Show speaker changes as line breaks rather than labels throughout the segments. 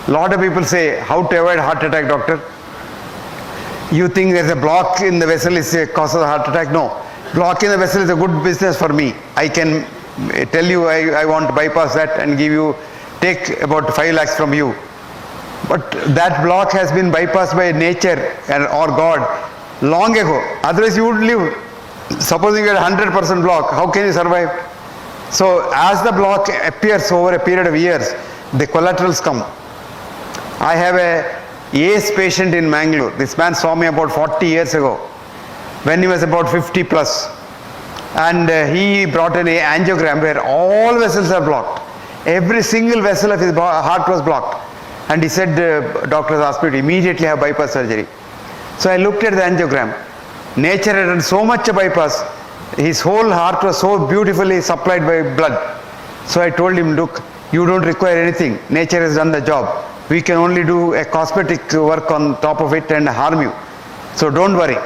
Lot of people say, how to avoid heart attack, doctor? You think there's a block in the vessel is a cause of the heart attack? No. Block in the vessel is a good business for me. I can tell you I want to bypass that and take about 5 lakhs from you. But that block has been bypassed by nature or God long ago. Otherwise you would live. Supposing you had 100% block, how can you survive? So as the block appears over a period of years, the collaterals come. I have a ACE patient in Mangalore. This man saw me about 40 years ago when he was about 50 plus. And he brought an angiogram where all vessels are blocked. Every single vessel of his heart was blocked. And he said, doctors asked me to immediately have bypass surgery. So I looked at the angiogram. Nature had done so much bypass. His whole heart was so beautifully supplied by blood. So I told him, look, you don't require anything. Nature has done the job. We can only do a cosmetic work on top of it and harm you. So don't worry.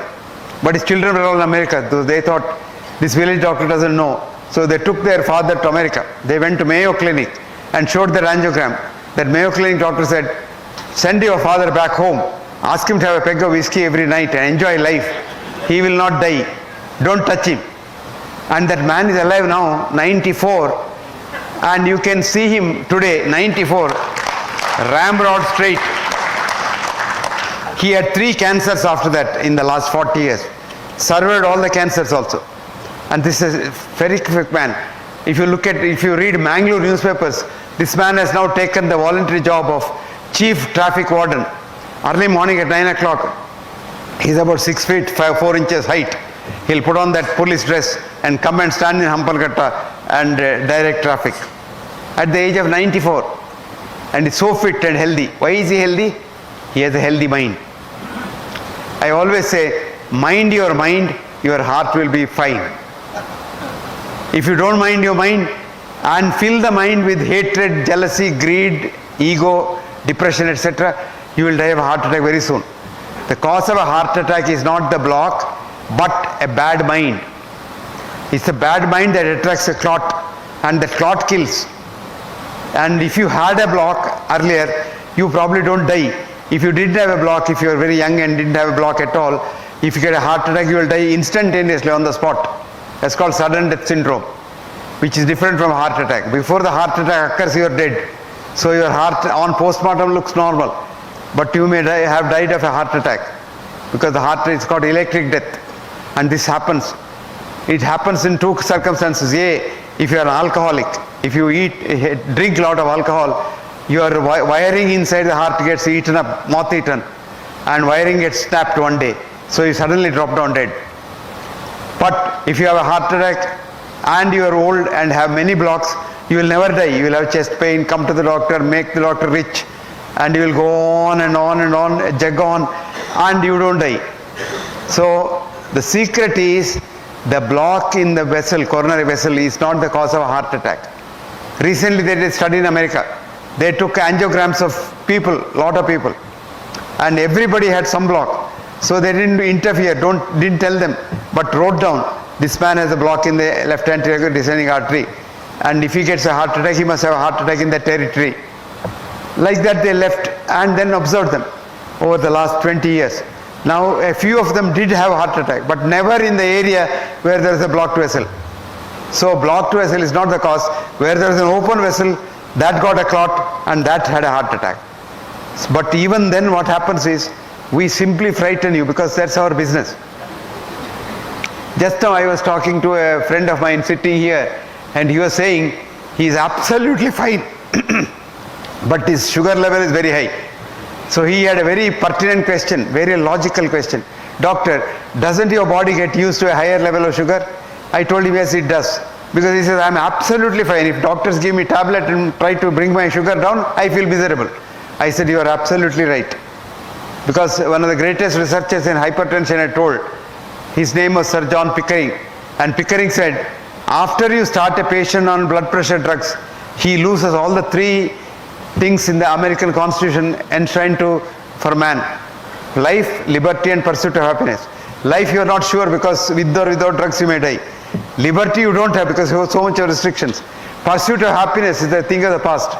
But his children were all in America. So they thought, this village doctor doesn't know. So they took their father to America. They went to Mayo Clinic and showed their angiogram. That Mayo Clinic doctor said, send your father back home. Ask him to have a peg of whiskey every night and enjoy life. He will not die. Don't touch him. And that man is alive now, 94. And you can see him today, 94, ramrod straight. He had 3 cancers after that in the last 40 years. Survived all the cancers also. And this is a very quick man. If you read Mangalore newspapers, this man has now taken the voluntary job of chief traffic warden. Early morning at 9 o'clock, he's about 6 feet 4 inches height. He'll put on that police dress and come and stand in Hampalgatta and direct traffic. At the age of 94. And he's so fit and healthy. Why is he healthy? He has a healthy mind. I always say, mind your mind, your heart will be fine. If you don't mind your mind and fill the mind with hatred, jealousy, greed, ego, depression, etc., you will die of a heart attack very soon. The cause of a heart attack is not the block, but a bad mind. It's a bad mind that attracts a clot, and that clot kills. And if you had a block earlier, you probably don't die. If you didn't have a block, if you are very young and didn't have a block at all, if you get a heart attack, you will die instantaneously on the spot. That's called sudden death syndrome, which is different from heart attack. Before the heart attack occurs, you are dead. So your heart on postmortem looks normal, but you may have died of a heart attack, because the heart is called electric death. And this happens. It happens in 2 circumstances. A, if you are an alcoholic, if you drink a lot of alcohol, your wiring inside the heart gets eaten up, moth eaten, and wiring gets snapped one day. So you suddenly drop down dead. But if you have a heart attack and you are old and have many blocks, you will never die. You will have chest pain, come to the doctor, make the doctor rich, and you will go on and on and on, jug on, and you don't die. So the secret is the block in the vessel, coronary vessel, is not the cause of a heart attack. Recently they did a study in America. They took angiograms of people, lot of people, and everybody had some block. So they didn't interfere, didn't tell them, but wrote down, this man has a block in the left anterior descending artery, and if he gets a heart attack, he must have a heart attack in that territory. Like that they left and then observed them over the last 20 years. Now a few of them did have a heart attack, but never in the area where there is a blocked vessel. So blocked vessel is not the cause. Where there is an open vessel, that got a clot and that had a heart attack. But even then what happens is, we simply frighten you, because that's our business. Just now I was talking to a friend of mine sitting here, and he was saying he is absolutely fine, but his sugar level is very high. So he had a very pertinent question, very logical question. Doctor, doesn't your body get used to a higher level of sugar? I told him, yes, it does. Because he says, I'm absolutely fine. If doctors give me tablet and try to bring my sugar down, I feel miserable. I said, you are absolutely right. Because one of the greatest researchers in hypertension I told, his name was Sir John Pickering. And Pickering said, after you start a patient on blood pressure drugs, he loses all the 3 things in the American Constitution enshrined for man: life, liberty, and pursuit of happiness. Life you are not sure, because with or without drugs you may die. Liberty you don't have because you have so much of restrictions. Pursuit of happiness is the thing of the past.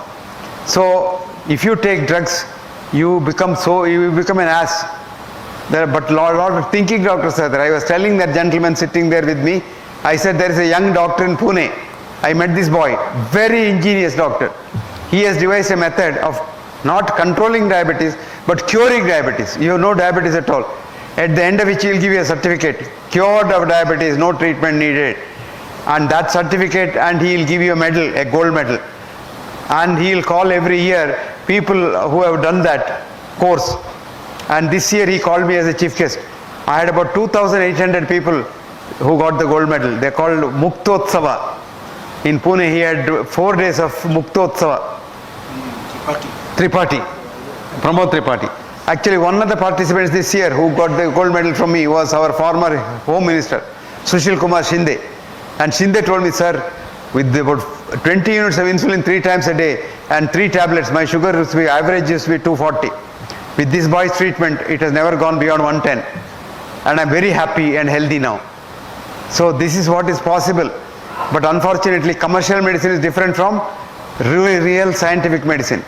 So If you take drugs, you become an ass. But lot of thinking doctors are there. I was telling that gentleman sitting there with me, I said there is a young doctor in Pune. I met this boy, very ingenious doctor. He has devised a method of not controlling diabetes, but curing diabetes. You have no diabetes at all. At the end of which he will give you a certificate, cured of diabetes, no treatment needed. And that certificate, and he will give you a medal, a gold medal. And he will call every year people who have done that course. And this year he called me as a chief guest. I had about 2,800 people who got the gold medal. They called Muktotsava. In Pune he had 4 days of Muktotsava. Tripathi. Pramod Tripathi. Actually, one of the participants this year who got the gold medal from me was our former Home Minister, Sushil Kumar Shinde. And Shinde told me, sir, with about 20 units of insulin 3 times a day and 3 tablets, my sugar average used to be 240. With this boy's treatment, it has never gone beyond 110. And I'm very happy and healthy now. So this is what is possible. But unfortunately, commercial medicine is different from real scientific medicine.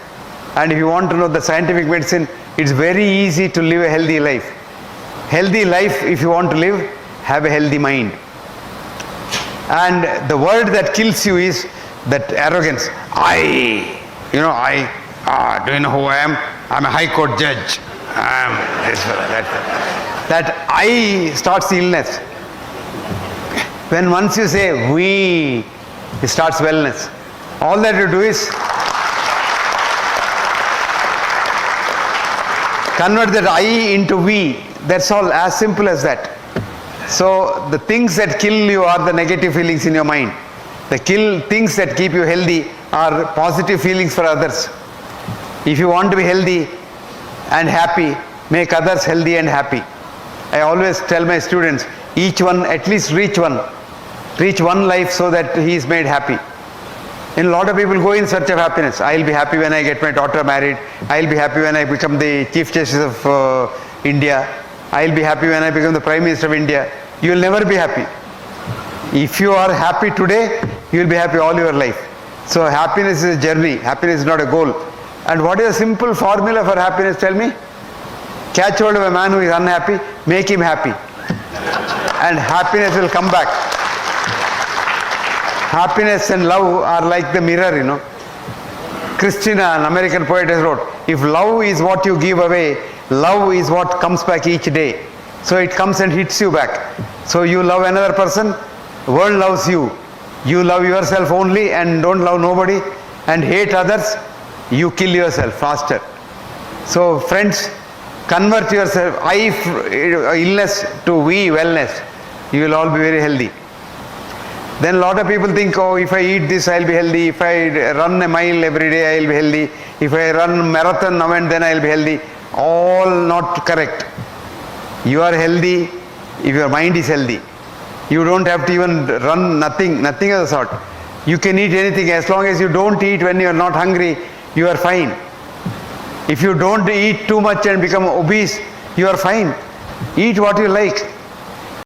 And if you want to know the scientific medicine, it's very easy to live a healthy life. Healthy life, if you want to live, have a healthy mind. And the word that kills you is that arrogance. Do you know who I am? I'm a high court judge. I'm this, that I starts illness. When once you say we, it starts wellness. All that you do is convert that I into we. That's all, as simple as that. So the things that kill you are the negative feelings in your mind. The things that keep you healthy are positive feelings for others. If you want to be healthy and happy, make others healthy and happy. I always tell my students, each one, at least reach one life so that he is made happy. And a lot of people go in search of happiness. I'll be happy when I get my daughter married. I'll be happy when I become the Chief Justice of India. I'll be happy when I become the Prime Minister of India. You will never be happy. If you are happy today, you will be happy all your life. So happiness is a journey. Happiness is not a goal. And what is a simple formula for happiness? Tell me. Catch hold of a man who is unhappy, make him happy. And happiness will come back. Happiness and love are like the mirror, you know. Christina, an American poet, has wrote, if love is what you give away, love is what comes back each day. So it comes and hits you back. So you love another person, the world loves you. You love yourself only and don't love nobody and hate others, you kill yourself faster. So friends, convert yourself, illness to we, wellness. You will all be very healthy. Then a lot of people think, oh, if I eat this, I'll be healthy. If I run a mile every day, I'll be healthy. If I run marathon now and then, I'll be healthy. All not correct. You are healthy if your mind is healthy. You don't have to even run nothing of the sort. You can eat anything as long as you don't eat when you are not hungry, you are fine. If you don't eat too much and become obese, you are fine. Eat what you like.